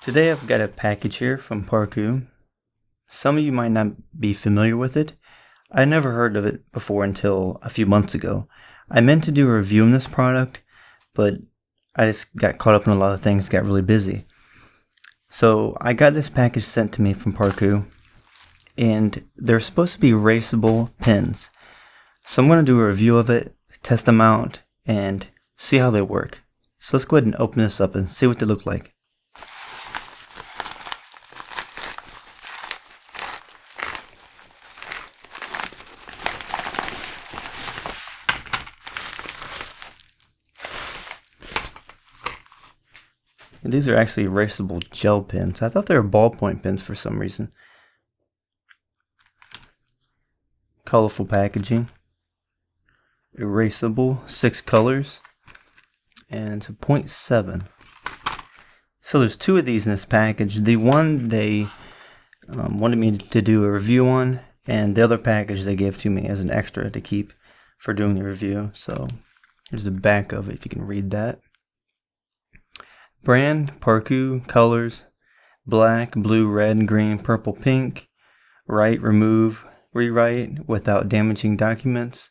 Today I've got a package here from ParKoo. Some of you might not be familiar with it. I never heard of it before until a few months ago. I meant to do a review on this product, but I just got caught up in a lot of things, got really busy. So I got this package sent to me from ParKoo, and they're supposed to be erasable pens. So I'm going to do a review of it, test them out, and see how they work. So let's go ahead and open this up and see what they look like. And these are actually erasable gel pens. I thought they were ballpoint pens for some reason. Colorful packaging. Erasable, 6 colors. And it's a 0.7. So there's 2 of these in this package. The one they wanted me to do a review on, and the other package they gave to me as an extra to keep for doing the review. So here's the back of it, if you can read that. Brand, ParKoo, colors, black, blue, red, green, purple, pink, write, remove, rewrite without damaging documents,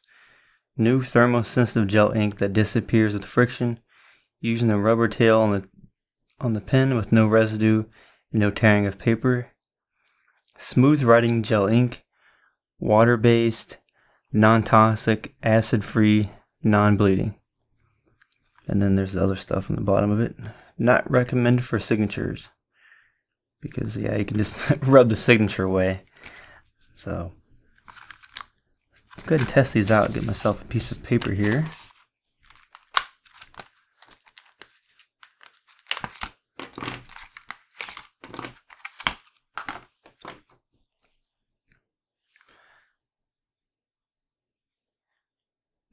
new thermo-sensitive gel ink that disappears with friction, using a rubber tail on the pen with no residue and no tearing of paper, smooth writing gel ink, water-based, non-toxic, acid-free, non-bleeding. And then there's the other stuff on the bottom of it. Not recommended for signatures, because yeah, you can just rub the signature away. So let's go ahead and test these out. Get myself a piece of paper here.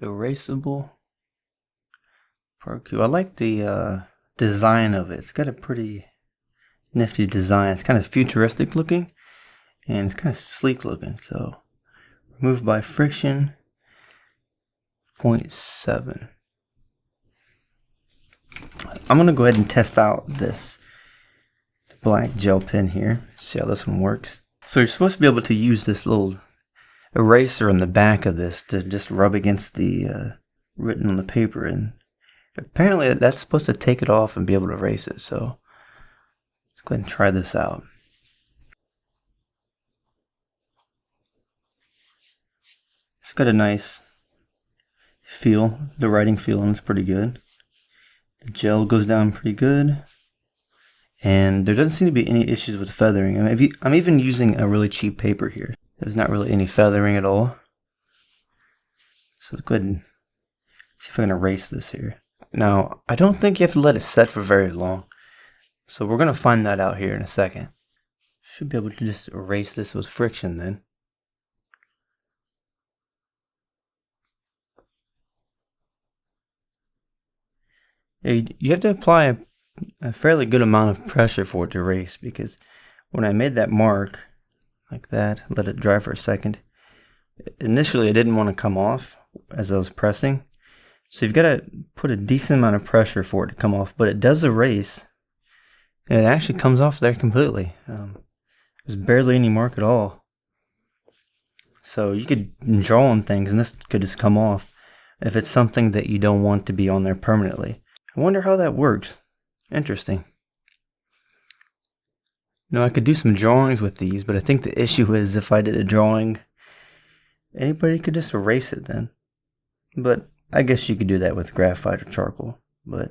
Erasable ParKoo. I like the design of it. It's got a pretty nifty design. It's kind of futuristic looking, and it's kind of sleek looking. So remove by friction, 0.7. I'm going to go ahead and test out this black gel pen here. See how this one works. So you're supposed to be able to use this little eraser on the back of this to just rub against the written on the paper, and apparently that's supposed to take it off and be able to erase it. So let's go ahead and try this out. It's got a nice feel. The writing feeling is pretty good. The gel goes down pretty good. And there doesn't seem to be any issues with feathering. I mean, I'm even using a really cheap paper here. There's not really any feathering at all. So let's go ahead and see if I can erase this here. Now, I don't think you have to let it set for very long. So we're going to find that out here in a second. Should be able to just erase this with friction then. You have to apply a fairly good amount of pressure for it to erase, because when I made that mark like that, let it dry for a second, initially it didn't want to come off as I was pressing. So you've got to put a decent amount of pressure for it to come off, but it does erase, and it actually comes off there completely. There's barely any mark at all. So you could draw on things and this could just come off if it's something that you don't want to be on there permanently. I wonder how that works. Interesting. I could do some drawings with these, but I think the issue is if I did a drawing, anybody could just erase it then. But I guess you could do that with graphite or charcoal, but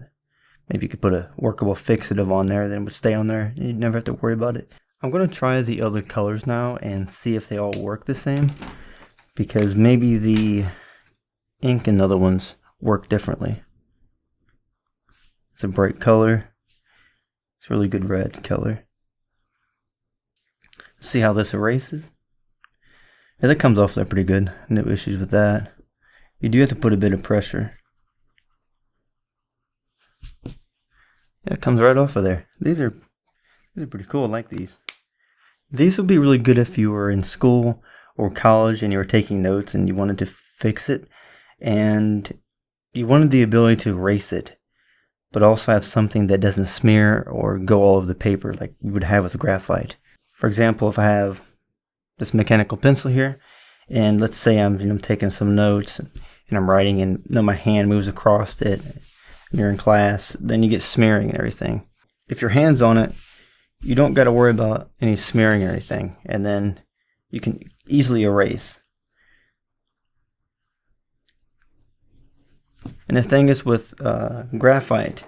maybe you could put a workable fixative on there, then it would stay on there, and you'd never have to worry about it. I'm going to try the other colors now and see if they all work the same, because maybe the ink in the other ones work differently. It's a bright color. It's a really good red color. See how this erases? Yeah, that comes off there pretty good. No issues with that. You do have to put a bit of pressure. Yeah, it comes right off of there. These are pretty cool. I like these. These would be really good if you were in school or college and you were taking notes and you wanted to fix it and you wanted the ability to erase it but also have something that doesn't smear or go all over the paper like you would have with graphite. For example, if I have this mechanical pencil here, and let's say I'm taking some notes and I'm writing, and my hand moves across it, and you're in class, then you get smearing and everything. If your hand's on it, you don't got to worry about any smearing or anything, and then you can easily erase. And the thing is with graphite,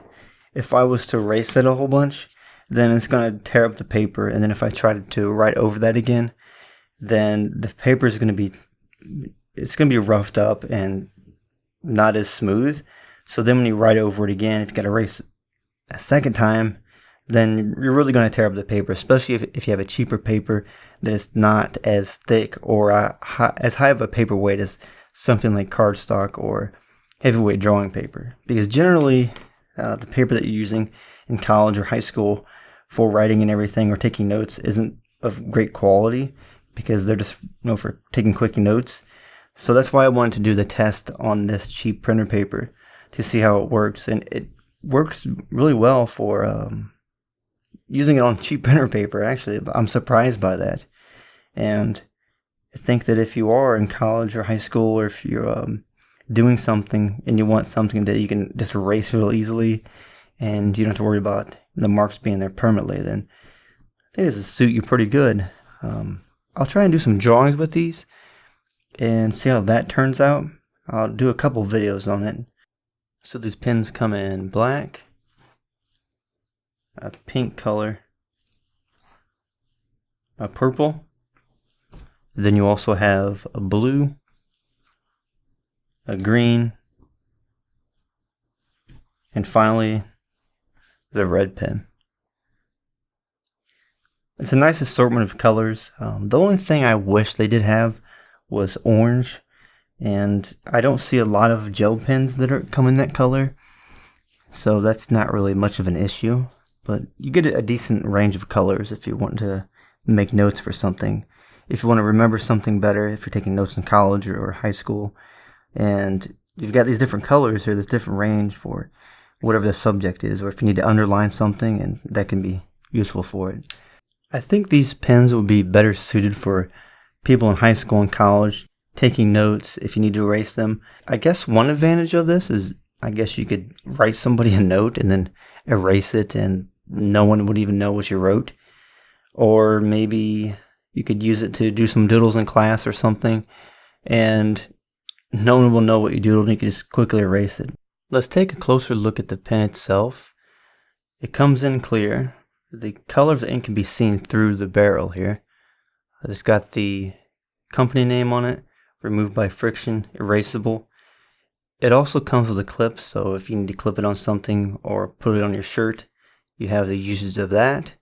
if I was to erase it a whole bunch, then it's going to tear up the paper, and then if I try to write over that again, then the paper is going to be roughed up and not as smooth. So then when you write over it again, if you got to erase a second time, then you're really going to tear up the paper, especially if you have a cheaper paper that is not as thick or as high of a paper weight as something like cardstock or heavyweight drawing paper. Because generally, the paper that you're using in college or high school for writing and everything or taking notes isn't of great quality, because they're just for taking quick notes. So that's why I wanted to do the test on this cheap printer paper to see how it works, and it works really well for using it on cheap printer paper. Actually, I'm surprised by that, and I think that if you are in college or high school, or if you're doing something and you want something that you can just erase real easily and you don't have to worry about the marks being there permanently, then I think this will suit you pretty good. I'll try and do some drawings with these and see how that turns out. I'll do a couple videos on it. So these pens come in black, a pink color, a purple, then you also have a blue, a green, and finally the red pen. It's a nice assortment of colors. The only thing I wish they did have was orange, and I don't see a lot of gel pens that come in that color, so that's not really much of an issue. But you get a decent range of colors if you want to make notes for something. If you want to remember something better, if you're taking notes in college or high school, and you've got these different colors or this different range for whatever the subject is, or if you need to underline something, and that can be useful for it. I think these pens will be better suited for people in high school and college taking notes if you need to erase them. I guess one advantage of this is I guess you could write somebody a note and then erase it and no one would even know what you wrote. Or maybe you could use it to do some doodles in class or something, and no one will know what you doodled and you can just quickly erase it. Let's take a closer look at the pen itself. It comes in clear. The color of the ink can be seen through the barrel here. It's got the company name on it, removed by friction, erasable. It also comes with a clip, so if you need to clip it on something or put it on your shirt, you have the uses of that.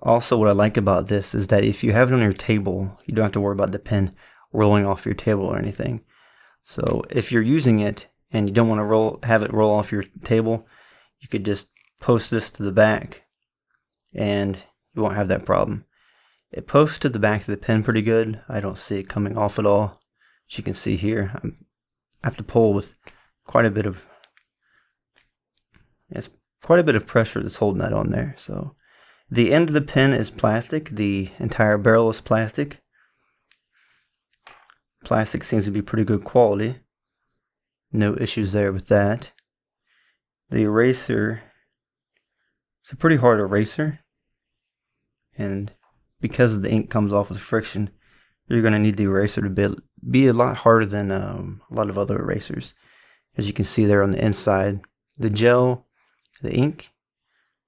Also, what I like about this is that if you have it on your table, you don't have to worry about the pen rolling off your table or anything. So if you're using it and you don't want to have it roll off your table, you could just post this to the back and you won't have that problem. It posts to the back of the pen pretty good. I don't see it coming off at all. As you can see here, I have to pull with quite a bit of pressure that's holding that on there. So the end of the pen is plastic. The entire barrel is plastic. Plastic seems to be pretty good quality. No issues there with that. The eraser, it's a pretty hard eraser, and because the ink comes off with friction, you're going to need the eraser to be a lot harder than a lot of other erasers. As you can see there on the inside, the gel, the ink,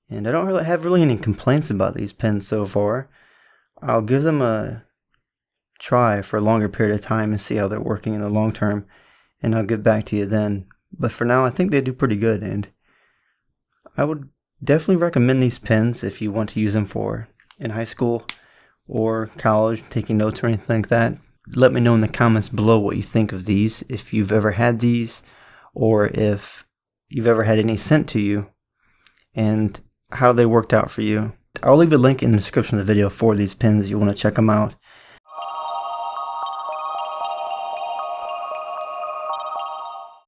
and I don't really have any complaints about these pens so far. I'll give them a try for a longer period of time and see how they're working in the long term, and I'll get back to you then. But for now, I think they do pretty good, and I would definitely recommend these pens if you want to use them for in high school or college, taking notes or anything like that. Let me know in the comments below what you think of these, if you've ever had these, or if you've ever had any sent to you, and how they worked out for you. I'll leave a link in the description of the video for these pens if you want to check them out.